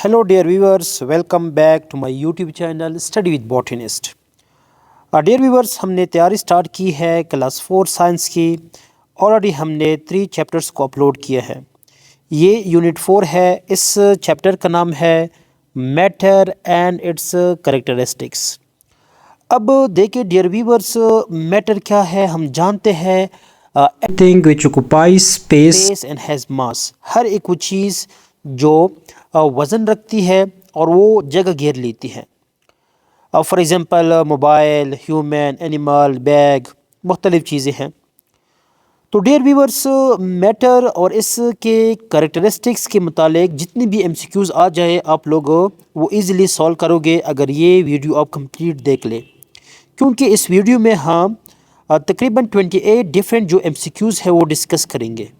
Hello, dear viewers. Welcome back to my YouTube channel Study with Botanist. Dear viewers, हमने तैयारी start की है class 4 science की। Already हमने 3 चैप्टर्स को अपलोड किया है। ये यूनिट 4 है। इस चैप्टर का नाम है मैटर एंड इट्स कैरेक्टरिस्टिक्स। अब देखिए डियर व्यूवर्स, मैटर क्या है हम जानते हैं। Anything which occupies space and has mass. हर एक वो चीज़ जो वज़न रखती है और वो जगह घेर लेती है। For example mobile, human, animal, bag, मुख्तलिफ़ चीज़ें हैं। तो डियर व्यूवर्स, मैटर और इसके करेक्टरिस्टिक्स के मुतालिक जितनी भी एमसीक्यूज़ आ जाए आप लोग वो इजीली सॉल्व करोगे अगर ये वीडियो आप कंप्लीट देख ले, क्योंकि इस वीडियो में हम तकरीबन 28 डिफरेंट जो एमसीक्यूज़ है वो डिस्कस करेंगे।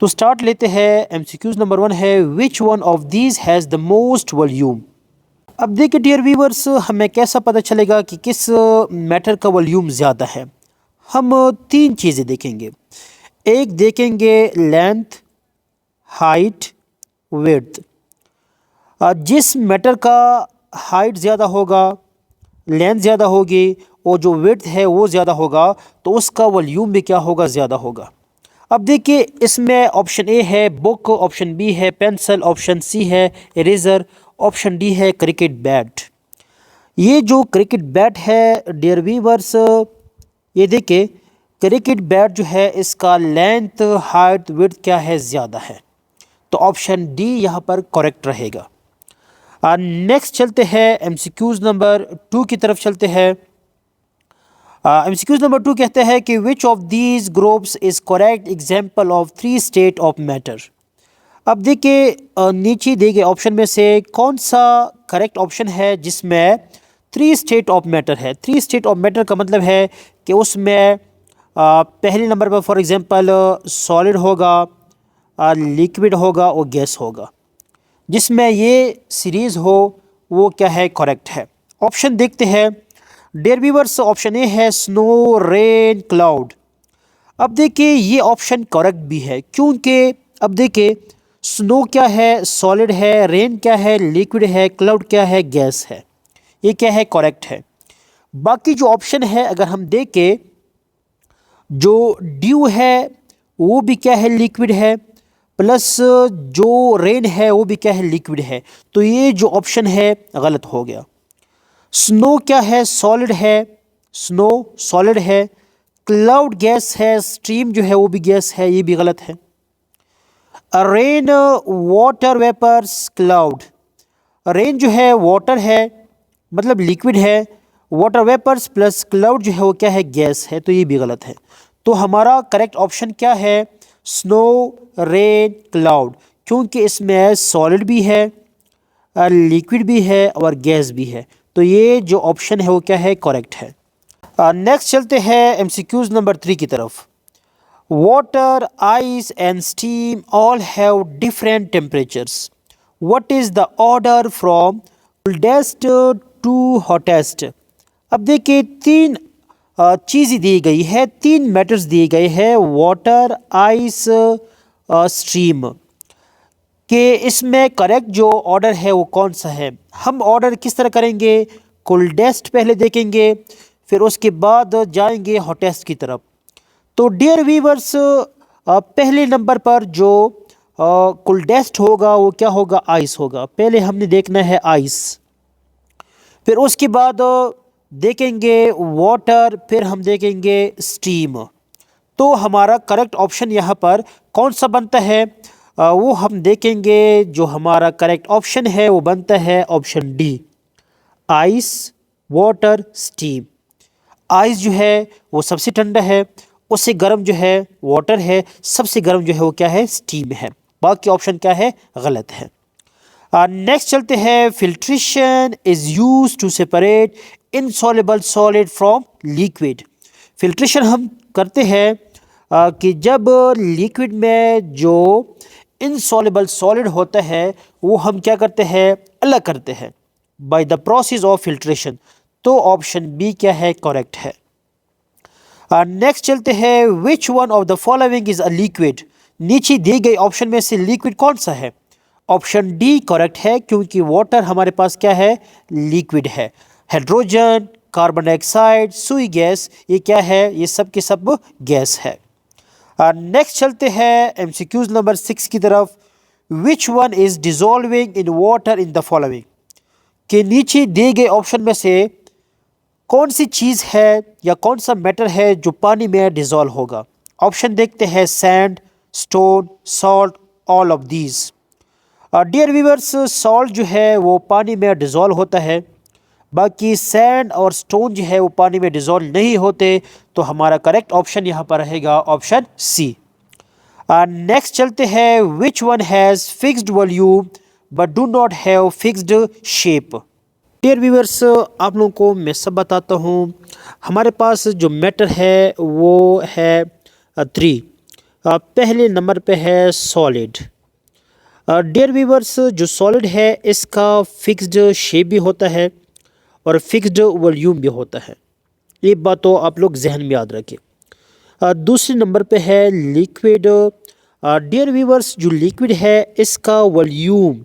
तो स्टार्ट लेते हैं। एमसीक्यूज़ नंबर 1 है which one of these has the most volume. अब देखिए डियर व्यूवर्स, हमें कैसा पता चलेगा कि किस मैटर का वॉल्यूम ज़्यादा है। हम 3 चीज़ें देखेंगे। एक देखेंगे लेंथ, हाइट, विड्थ। जिस मैटर का हाइट ज़्यादा होगा, लेंथ ज़्यादा होगी और जो विड्थ है वो ज़्यादा होगा तो उसका वॉल्यूम भी क्या होगा, ज़्यादा होगा। अब देखिए इसमें ऑप्शन ए है बुक, ऑप्शन बी है पेंसिल, ऑप्शन सी है इरेज़र, ऑप्शन डी है क्रिकेट बैट। ये जो क्रिकेट बैट है डियर व्यूअर्स, ये देखिए क्रिकेट बैट जो है इसका लेंथ, हाइट, विड्थ क्या है, ज़्यादा है। तो ऑप्शन डी यहाँ पर करेक्ट रहेगा। नेक्स्ट चलते हैं एमसीक्यूज़ नंबर 2 की तरफ चलते हैं। एमसीक्यूज़ नंबर 2 कहते हैं कि which of these groups is correct example of 3 state of matter. अब देखिए नीचे दिए गए ऑप्शन में से कौन सा करेक्ट ऑप्शन है जिसमें 3 स्टेट ऑफ मैटर है। 3 स्टेट ऑफ मैटर का मतलब है कि उसमें पहले नंबर पर फॉर एग्जांपल सॉलिड होगा, लिक्विड होगा और गैस होगा। जिसमें ये सीरीज़ हो वो क्या है, करेक्ट है। ऑप्शन देखते हैं डियर व्यूअर्स। ऑप्शन ए है स्नो, रेन, क्लाउड। अब देखिए ये ऑप्शन करेक्ट भी है, क्योंकि अब देखिए स्नो क्या है, सॉलिड है, रेन क्या है, लिक्विड है, क्लाउड क्या है, गैस है। ये क्या है, करेक्ट है। बाकी जो ऑप्शन है अगर हम देखें, जो ड्यू है वो भी क्या है, लिक्विड है, प्लस जो रेन है वो भी क्या है, लिक्विड है। तो ये जो ऑप्शन है गलत हो गया। स्नो क्या है, सॉलिड है, स्नो सॉलिड है। क्लाउड गैस है, स्ट्रीम जो है वो भी गैस है, ये भी गलत है। Rain water vapours cloud. Rain जो है वाटर है मतलब लिक्विड है, वाटर वेपर्स प्लस क्लाउड जो है वो क्या है, गैस है। तो ये भी गलत है। तो हमारा करेक्ट ऑप्शन क्या है, स्नो, रेन, क्लाउड, क्योंकि इसमें सॉलिड भी है, लिक्विड भी है और गैस भी है। तो ये जो ऑप्शन है वो क्या है, करेक्ट है। नेक्स्ट चलते हैं एमसीक्यूज़ नंबर 3 की तरफ। Water, ice and steam all have different temperatures. What is the order from coldest to hottest. अब देखिए 3 चीज़ें दी गई है, 3 मैटर्स दिए गए हैं, वाटर, आइस, स्ट्रीम, कि इसमें करेक्ट जो ऑर्डर है वो कौन सा है। हम ऑर्डर किस तरह करेंगे, कोल्डेस्ट पहले देखेंगे, फिर उसके बाद जाएंगे हॉटेस्ट की तरफ। तो डियर वीवर्स, पहले नंबर पर जो कोल्डेस्ट होगा वो क्या होगा, आइस होगा। पहले हमने देखना है आइस, फिर उसके बाद देखेंगे वाटर, फिर हम देखेंगे स्टीम। तो हमारा करेक्ट ऑप्शन यहाँ पर कौन सा बनता है वो हम देखेंगे। जो हमारा करेक्ट ऑप्शन है वो बनता है option D, ice, water, steam. Ice जो है वो सबसे ठंडा है, उससे गर्म जो है वाटर है, सबसे गर्म जो है वो क्या है, स्टीम है। बाकी ऑप्शन क्या है, गलत है। नेक्स्ट चलते हैं। Filtration is use to separate insoluble solid from liquid. Filtration हम करते हैं कि जब लिक्विड में जो इनसॉल्युबल सॉलिड होता है वो हम क्या करते हैं, अलग करते हैं by the process of filtration. तो ऑप्शन बी क्या है, करेक्ट है। नेक्स्ट चलते हैं। Which one of the following is a liquid. नीचे दिए गए ऑप्शन में से लिक्विड कौन सा है। ऑप्शन डी करेक्ट है, क्योंकि वाटर हमारे पास क्या है, लिक्विड है। हाइड्रोजन, कार्बन डाइऑक्साइड, सुई गैस, ये क्या है, ये सब के सब गैस है। नेक्स्ट चलते हैं एमसीक्यूज नंबर 6 की तरफ। Which one is dissolving in water in the following, के नीचे दिए गए ऑप्शन में से कौन सी चीज़ है या कौन सा मैटर है जो पानी में डिजोल्व होगा। ऑप्शन देखते हैं, sand, stone, salt, all of these. Dear viewers, salt जो है वो पानी में डिजोल्व होता है, बाकी सैंड और स्टोन जो है वो पानी में डिजोल्व नहीं होते। तो हमारा करेक्ट ऑप्शन यहाँ पर रहेगा ऑप्शन सी। नेक्स्ट चलते हैं, which one has fixed volume but do not have fixed shape. Dear viewers, आप लोगों को मैं सब बताता हूँ। हमारे पास जो मैटर है वो है 3। पहले नंबर पे है सॉलिड। डियर व्यूअर्स, जो सॉलिड है इसका फिक्स्ड शेप भी होता है और फिक्स्ड वॉल्यूम भी होता है, ये बात तो आप लोग जहन में याद रखें। दूसरे नंबर पे है लिक्विड। डियर व्यूअर्स, जो लिक्विड है इसका वॉल्यूम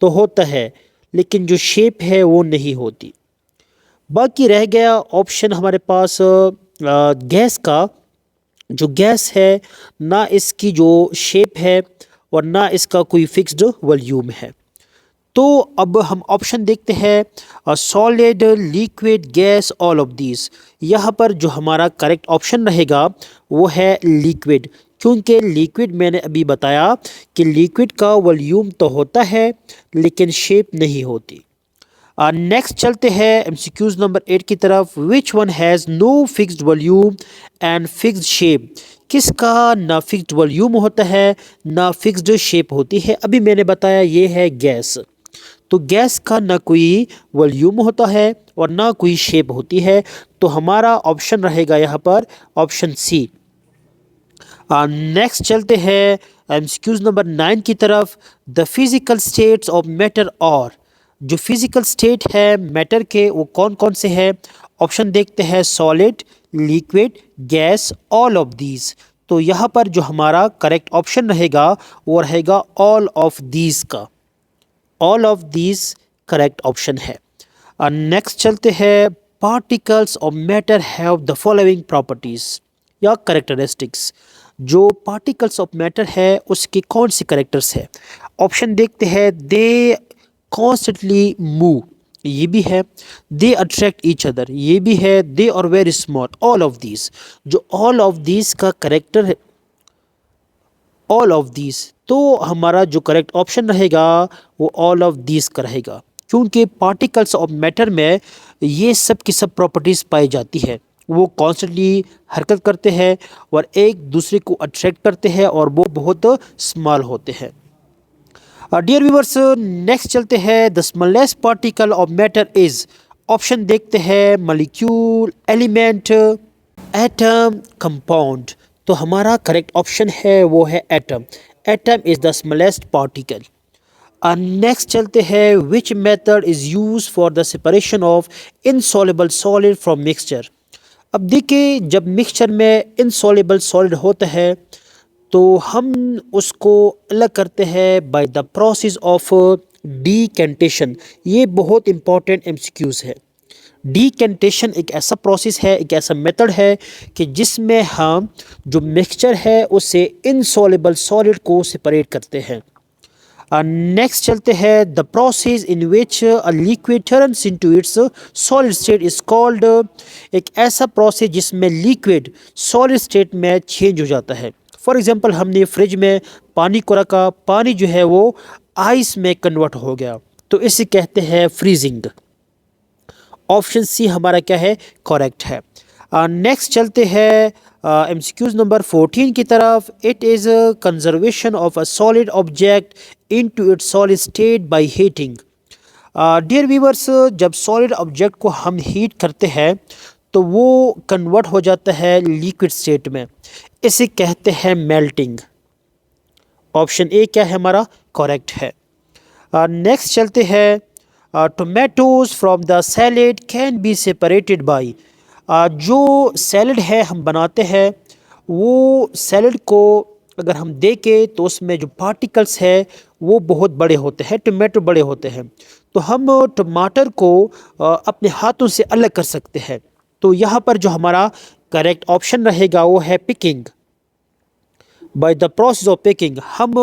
तो होता है लेकिन जो शेप है वो नहीं होती। बाकी रह गया ऑप्शन हमारे पास गैस का। जो गैस है ना इसकी जो शेप है और ना इसका कोई फिक्स्ड वॉल्यूम है। तो अब हम ऑप्शन देखते हैं, solid, liquid, gas, all of these. यहाँ पर जो हमारा करेक्ट ऑप्शन रहेगा वो है लिक्विड, क्योंकि लिक्विड मैंने अभी बताया कि लिक्विड का वॉल्यूम तो होता है लेकिन शेप नहीं होती। नेक्स्ट चलते हैं एमसीक्यूज नंबर 8 की तरफ। Which one has no fixed volume and fixed shape, किसका ना फिक्स्ड वॉल्यूम होता है ना फिक्स्ड शेप होती है। अभी मैंने बताया ये है गैस, तो गैस का ना कोई वॉल्यूम होता है और ना कोई शेप होती है। तो हमारा ऑप्शन रहेगा यहाँ पर ऑप्शन सी। नेक्स्ट चलते हैं एमसीक्यूज नंबर 9 की तरफ। The physical states of matter, और जो फिजिकल स्टेट है मैटर के वो कौन कौन से हैं। ऑप्शन देखते हैं, solid, liquid, gas, all of these. तो यहाँ पर जो हमारा करेक्ट ऑप्शन रहेगा वो रहेगा ऑल ऑफ दीज का। All of these correct option है। नेक्स्ट चलते हैं, particles of matter have the following properties या करेक्टरिस्टिक्स। जो पार्टिकल्स ऑफ मैटर है उसके कौन सी करेक्टर्स है। ऑप्शन देखते हैं, दे कॉन्स्टेंटली मूव, ये भी है। दे अट्रैक्ट ईच अदर, ये भी है। They are very small, all of these. जो ऑल ऑफ दीज का करेक्टर है, ऑल ऑफ दीज, तो हमारा जो करेक्ट ऑप्शन रहेगा वो ऑल ऑफ दीज का रहेगा, क्योंकि पार्टिकल्स ऑफ मैटर में ये सब की सब प्रॉपर्टीज़ पाई जाती है। वो कॉन्स्टेंटली हरकत करते हैं और एक दूसरे को अट्रैक्ट करते हैं और वो बहुत स्मॉल होते हैं। डियर व्यूअर्स, नेक्स्ट चलते हैं, the smallest particle of matter is. Option देखते हैं, मॉलिक्यूल, एलिमेंट, एटम, कंपाउंड। तो हमारा करेक्ट ऑप्शन है वो है atom. Atom is the smallest particle. Next चलते हैं, which method is use for the separation of insoluble solid from mixture. अब देखिए, जब मिक्सचर में इनसॉल्युबल सॉलिड होता है तो हम उसको अलग करते हैं बाय द प्रोसेस ऑफ डीकेंटेशन। ये बहुत इंपॉर्टेंट एमसीक्यूज है। डीकेंटेशन एक ऐसा प्रोसेस है, एक ऐसा मेथड है कि जिसमें हम जो मिक्सचर है उससे इनसॉल्युबल सॉलिड को सेपरेट करते हैं। नेक्स्ट चलते हैं, the process in which a liquid turns into its solid state is called. एक ऐसा प्रोसेस जिसमें लिक्विड सॉलिड स्टेट में चेंज हो जाता है। फॉर एग्जांपल, हमने फ्रिज में पानी को रखा, पानी जो है वो आइस में कन्वर्ट हो गया, तो इसे कहते हैं फ्रीजिंग। ऑप्शन सी हमारा क्या है, करेक्ट है। नेक्स्ट चलते हैं एमसीक्यूज नंबर 14 की तरफ। It is conservation of a solid object into its solid state by heating. Dear viewers, जब सॉलिड ऑब्जेक्ट को हम हीट करते हैं तो वो कन्वर्ट हो जाता है लिक्विड स्टेट में, इसे कहते हैं मेल्टिंग। ऑप्शन ए क्या है हमारा, करेक्ट है। नेक्स्ट चलते हैं, tomatoes from the salad can be separated by. जो सैलड है हम बनाते हैं वो सैलड को अगर हम देखें तो उसमें जो पार्टिकल्स है वो बहुत बड़े होते हैं, टमाटो बड़े होते हैं। तो हम टमाटर को अपने हाथों से अलग कर सकते हैं। तो यहाँ पर जो हमारा करेक्ट ऑप्शन रहेगा वो है picking. By the process of picking हम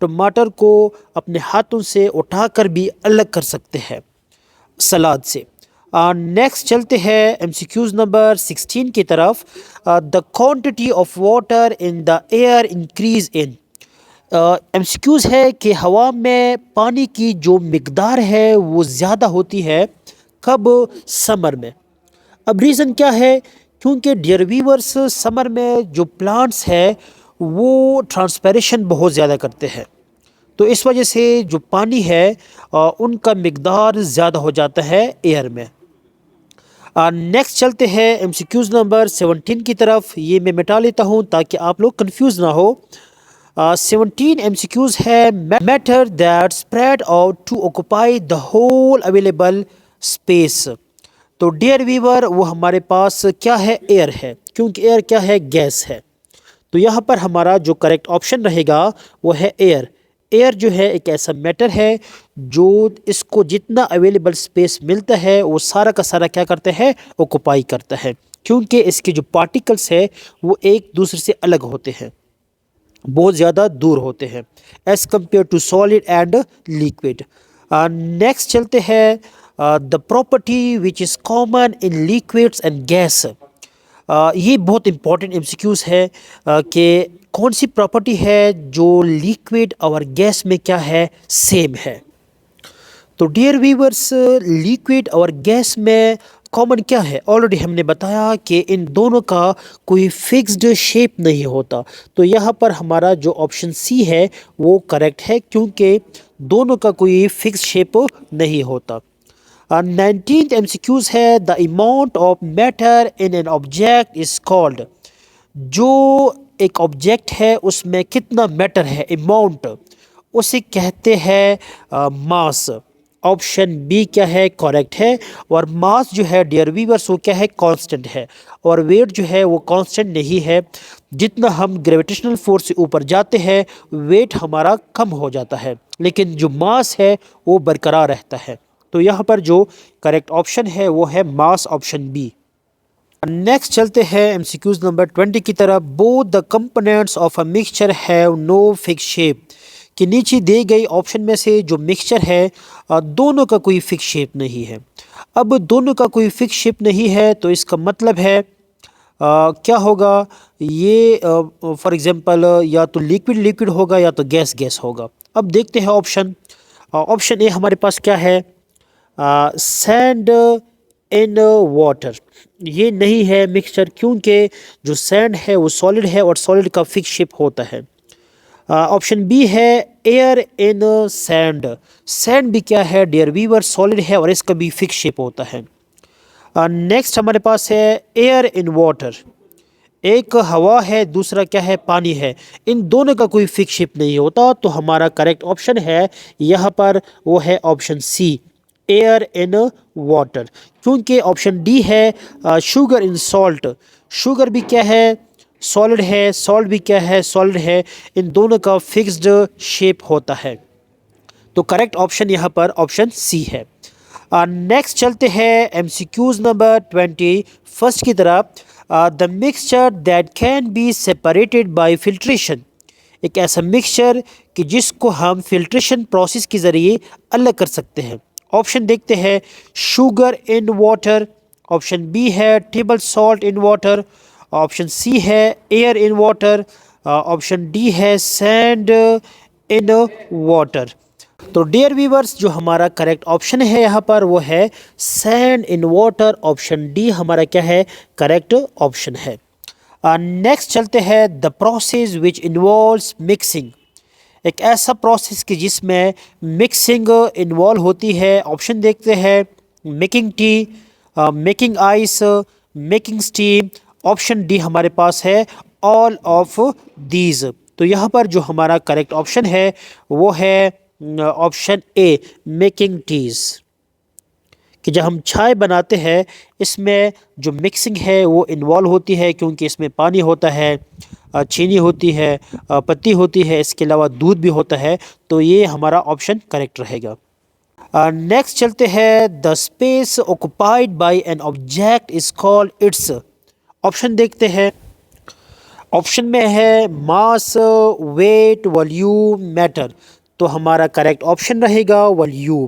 टमाटर को अपने हाथों से उठाकर भी अलग कर सकते हैं सलाद से। नेक्स्ट चलते हैं एमसीक्यूज नंबर 16 की तरफ। The quantity of water in the air increase in. MCQs है कि हवा में पानी की जो मिकदार है वो ज़्यादा होती है कब? समर में। अब रीज़न क्या है? क्योंकि डियर व्यूअर्स समर में जो प्लांट्स है वो ट्रांसपेरेशन बहुत ज़्यादा करते हैं, तो इस वजह से जो पानी है उनका मिकदार ज़्यादा हो जाता है एयर में। नेक्स्ट चलते हैं एमसीक्यूज़ नंबर 17 की तरफ। ये मैं मिटा लेता हूँ ताकि आप लोग कंफ्यूज ना हो। 17 एमसीक्यूज़ है matter that spread out to occupy the whole available space. तो डियर वीवर वो हमारे पास क्या है? एयर है, क्योंकि एयर क्या है? गैस है। तो यहाँ पर हमारा जो करेक्ट ऑप्शन रहेगा वो है एयर। एयर जो है एक ऐसा मैटर है जो इसको जितना अवेलेबल स्पेस मिलता है वो सारा का सारा क्या करता है? ऑक्युपाई करता है, क्योंकि इसके जो पार्टिकल्स है वो एक दूसरे से अलग होते हैं, बहुत ज़्यादा दूर होते हैं as compare to solid and liquid. Next चलते हैं the property which is common in liquids and gas. ये बहुत इंपॉर्टेंट एमसीक्यूज़ है कि कौन सी प्रॉपर्टी है जो लिक्विड और गैस में क्या है? सेम है। तो डियर व्यूअर्स लिक्विड और गैस में कॉमन क्या है? ऑलरेडी हमने बताया कि इन दोनों का कोई फिक्स्ड शेप नहीं होता। तो यहाँ पर हमारा जो ऑप्शन सी है वो करेक्ट है, क्योंकि दोनों का कोई फिक्स शेप नहीं होता। 19th एमसीक्यूज है the amount of matter in an object is called. जो एक ऑब्जेक्ट है उसमें कितना मैटर है, अमाउंट, उसे कहते हैं मास। ऑप्शन बी क्या है? करेक्ट है। और मास जो है डियर व्यूअर्स वो क्या है? कांस्टेंट है। और वेट जो है वो कांस्टेंट नहीं है। जितना हम ग्रेविटेशनल फोर्स से ऊपर जाते हैं वेट हमारा कम हो जाता है, लेकिन जो मास है वो बरकरार रहता है। तो यहाँ पर जो करेक्ट ऑप्शन है वो है मास, ऑप्शन बी। नेक्स्ट चलते हैं एमसीक्यूज नंबर 20 की तरफ। Both the components of a mixture have no fix shape. कि नीचे दी गई ऑप्शन में से जो मिक्सचर है दोनों का कोई फिक्स शेप नहीं है। अब दोनों का कोई फिक्स शेप नहीं है तो इसका मतलब है क्या होगा? ये फॉर एग्जांपल या तो लिक्विड लिक्विड होगा या तो गैस गैस होगा। अब देखते हैं ऑप्शन। ऑप्शन ए हमारे पास क्या है? Sand in water. ये नहीं है मिक्सचर, क्योंकि जो सैंड है वो सॉलिड है और सॉलिड का फिक्स शेप होता है। ऑप्शन बी है एयर इन सैंड। सैंड भी क्या है डियर वीवर? सॉलिड है और इसका भी फिक्स शेप होता है। नेक्स्ट हमारे पास है एयर इन वाटर। एक हवा है, दूसरा क्या है? पानी है। इन दोनों का कोई फिक्स शेप नहीं होता, तो हमारा करेक्ट ऑप्शन है यहाँ पर वो है option C, air in water. क्योंकि ऑप्शन डी है शुगर इन सॉल्ट। शुगर भी क्या है? सॉलिड है। सॉल्ट भी क्या है? सॉलिड है। इन दोनों का फिक्स्ड शेप होता है। तो करेक्ट ऑप्शन यहाँ पर ऑप्शन सी है। नेक्स्ट चलते हैं एमसीक्यूज नंबर 21 की तरफ। The mixture that can be separated by filtration. एक ऐसा मिक्सचर कि जिसको हम फिल्ट्रेशन प्रोसेस के ज़रिए अलग कर सकते हैं। ऑप्शन देखते हैं। Sugar in water. Option B है table salt in water. Option C है air in water. Option D है सैंड इन वाटर। तो डियर व्यूअर्स जो हमारा करेक्ट ऑप्शन है यहाँ पर वो है sand in water. Option D हमारा क्या है? करेक्ट ऑप्शन है। नेक्स्ट चलते हैं the process which involves mixing. एक ऐसा प्रोसेस कि जिसमें मिक्सिंग इन्वॉल्व होती है। ऑप्शन देखते हैं। Making tea, making ice, making steam. Option D हमारे पास है ऑल ऑफ दीज। तो यहाँ पर जो हमारा करेक्ट ऑप्शन है वो है ऑप्शन ए, मेकिंग टीज। कि जब हम चाय बनाते हैं इसमें जो मिक्सिंग है वो इन्वॉल्व होती है, क्योंकि इसमें पानी होता है, चीनी होती है, पत्ती होती है, इसके अलावा दूध भी होता है। तो ये हमारा ऑप्शन करेक्ट रहेगा। नेक्स्ट चलते हैं, the space occupied by an object is called its. Option देखते हैं। ऑप्शन में है मास, वेट, वॉल्यूम, मैटर। तो हमारा करेक्ट ऑप्शन रहेगा वॉल्यूम।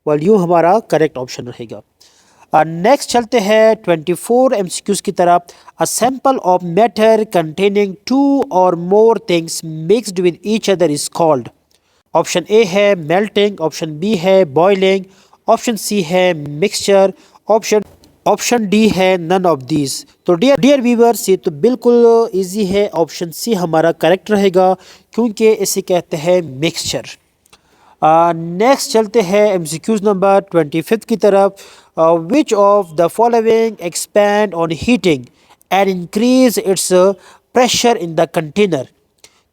वॉल्यूम हमारा करेक्ट ऑप्शन रहेगा। नेक्स्ट चलते हैं 24 एमसीक्यूज की तरफ। A sample of matter containing two or more things mixed with each other is called. Option A है मेल्टिंग, ऑप्शन बी है बॉइलिंग, ऑप्शन सी है मिक्सचर, ऑप्शन डी है नन ऑफ दीज। तो dear viewers, ये तो बिल्कुल easy है, option सी हमारा करेक्ट रहेगा, क्योंकि इसे कहते हैं मिक्सचर। नेक्स्ट चलते हैं एमसीक्यूज नंबर 25 की तरफ। Which of the following expand on heating and increase its pressure in the container.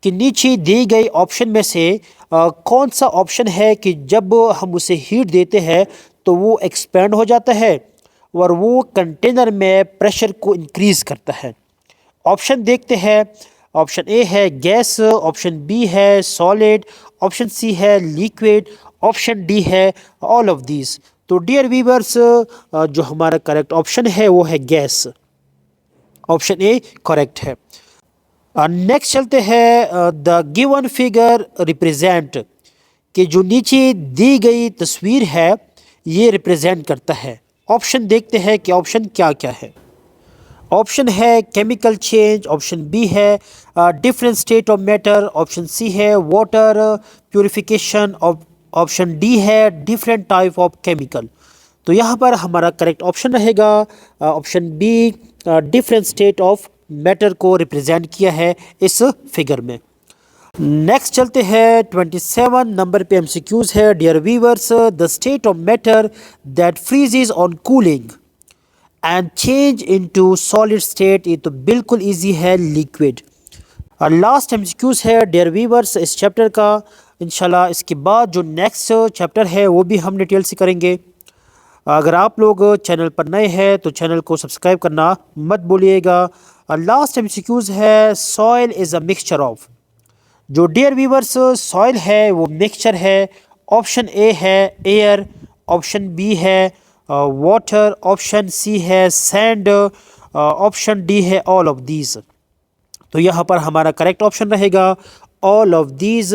कि नीचे दी गई ऑप्शन में से कौन सा ऑप्शन है कि जब हम उसे हीट देते हैं तो वो एक्सपैंड हो जाता है और वो कंटेनर में प्रेशर को इंक्रीज करता है। ऑप्शन देखते हैं। ऑप्शन ए है गैस, ऑप्शन बी है सॉलिड, ऑप्शन सी है लिक्विड, ऑप्शन डी है ऑल ऑफ दीज। तो डियर व्यूअर्स, जो हमारा करेक्ट ऑप्शन है वो है गैस। ऑप्शन ए करेक्ट है। नेक्स्ट चलते हैं, द गिवन फिगर रिप्रेजेंट। कि जो नीचे दी गई तस्वीर है ये रिप्रेजेंट करता है। ऑप्शन देखते हैं कि ऑप्शन क्या क्या है। ऑप्शन है केमिकल चेंज, ऑप्शन बी है different state of matter, option C है वाटर प्योरिफिकेशन, ऑप्शन डी है डिफरेंट टाइप ऑफ केमिकल। तो यहाँ पर हमारा करेक्ट ऑप्शन रहेगा option B, different state of matter को रिप्रेजेंट किया है इस फिगर में। नेक्स्ट चलते हैं 27 नंबर पे एमसीक्यूज है। Dear viewers, the state of matter that freezes on cooling and change into solid state. ये तो बिल्कुल इजी है, लिक्विड। लास्ट एमसीक्यूज है डियर व्यूअर्स इस चैप्टर का। इंशाल्लाह इसके बाद जो नेक्स्ट चैप्टर है वो भी हम डिटेल से करेंगे। अगर आप लोग चैनल पर नए हैं तो चैनल को सब्सक्राइब करना मत भूलिएगा। लास्ट एमसीक्यूज है, soil is a mixture of. जो डियर व्यूअर्स सॉइल है वो मिक्सचर है। ऑप्शन ए है एयर, ऑप्शन बी है वाटर, ऑप्शन सी है सैंड, ऑप्शन डी है ऑल ऑफ दीज। तो यहाँ पर हमारा करेक्ट ऑप्शन रहेगा all of these,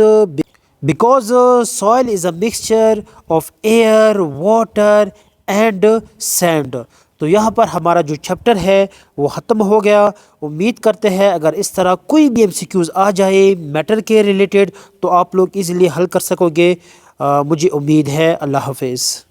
because soil is a mixture of air, water and sand. तो यहाँ पर हमारा जो चैप्टर है वो ख़त्म हो गया। उम्मीद करते हैं अगर इस तरह कोई भी एमसीक्यूज़ आ जाए मैटर के रिलेटेड तो आप लोग इजीली हल कर सकोगे। मुझे उम्मीद है। अल्लाह हाफिज़।